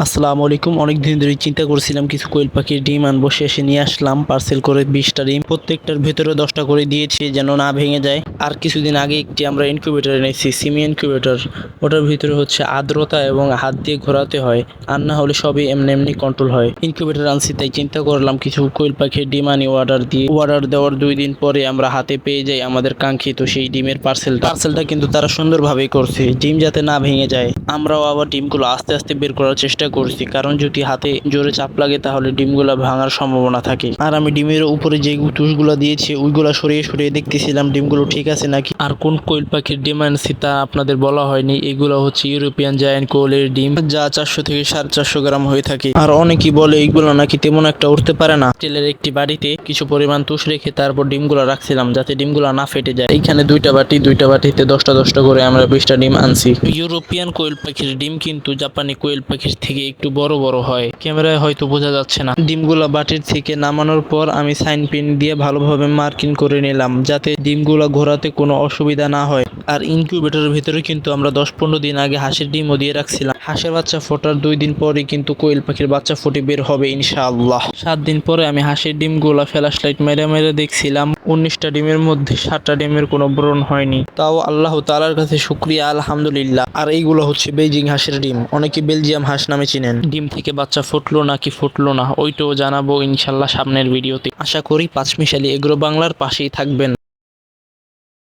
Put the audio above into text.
আসসালামু আলাইকুম। অনেকদিন ধরে চিন্তা করছিলাম কিছু কোয়েল পাখির ডিম আনবো, শেষে নিয়ে আসলাম পার্সেল করে 20টা ডিম। প্রত্যেকটার ভেতরে 10টা করে দিয়েছি যেন না ভেঙে যায়। আর কিছুদিন আগে একটি আমরা ইনকিউবেটর এনেছি, সিমি ইনকিউবেটর। ওটার ভিতরে হচ্ছে আর্দ্রতা এবং হাত দিয়ে ঘোরাতে হয়, আর না হলে সবই এমনি এমনি কন্ট্রোল হয়। ইনকিউবেটর আনছি তাই চিন্তা করলাম কিছু কোয়েল পাখির ডিম আনি অর্ডার দিয়ে। অর্ডার দেওয়ার 2 দিন পরে আমরা হাতে পেয়ে যাই আমাদের কাঙ্ক্ষিত সেই ডিমের পার্সেলটা কিন্তু তারা সুন্দরভাবেই করছে, ডিম যাতে না ভেঙে যায়। আমরাও আবার ডিমগুলো আস্তে আস্তে বের করার চেষ্টা করছি, কারণ যদি হাতে জোরে চাপ লাগে তাহলে ডিমগুলো ভাঙার সম্ভাবনা থাকে। আর আমি ডিমের উপরে যে তুষগুলো দিয়েছি ওইগুলো সরিয়ে সরিয়ে দেখতেছিলাম ডিমগুলো ঠিক আছে নাকি। আর কোন কোয়েল পাখির ডিম আনছি তা আপনাদের বলা হয়নি। এগুলো হচ্ছে ইউরোপিয়ান জায়ান্ট কোয়েলের ডিম, যা 400 থেকে 450 গ্রাম হয়ে থাকে। আর অনেকেই বলে এইগুলো নাকি তেমন একটা উঠতে পারে না। স্টিলের একটি বাটিতে কিছু পরিমাণ তুষ রেখে তারপর ডিমগুলো রাখছিলাম যাতে ডিমগুলো না ফেটে যায়। এইখানে দুইটা বাটিতে 10টা করে আমরা 20টা ডিম আনছি। ইউরোপিয়ান কোয়েল পাখির ডিম কিন্তু জাপানি কোয়েল পাখির থেকে একটু বড় বড় হয়, ক্যামেরায় হয়তো বোঝা যাচ্ছে না। ডিমগুলো বাটির থেকে নামানোর পর আমি সাইন পেন দিয়ে ভালোভাবে মার্কিং করে নিলাম যাতে ডিমগুলো ঘোরাতে কোনো অসুবিধা না হয়। আর ইনকিউবেটরের ভিতরে কিন্তু আমরা 10-15 দিন আগে হাঁসের ডিমও দিয়ে রাখছিলাম। হাঁসের বাচ্চা ফোটার 2 দিন পরে কিন্তু কোয়েল পাখির বাচ্চা ফুটে বের হবে ইনশাআল্লাহ। 7 দিন পরে আমি হাঁসের ডিমগুলো ফ্ল্যাশ লাইট মেরে মেরে দেখছিলাম 19টা ডিমের মধ্যে 7টা ডিমের কোনো ব্রণ হয়নি। তাও আল্লাহ তাআলার কাছে শুকরিয়া, আলহামদুলিল্লাহ। আর এইগুলো হচ্ছে বেইজিং হাঁসের ডিম, অনেকে বেলজিয়াম হাঁস নামে চিনেন। ডিম থেকে বাচ্চা ফুটলো নাকি ফুটলো না ওইটাও জানাবো ইনশাল্লাহ সামনের ভিডিওতে। আশা করি পাঁচমিশালি এগ্রো বাংলার পাশেই থাকবেন।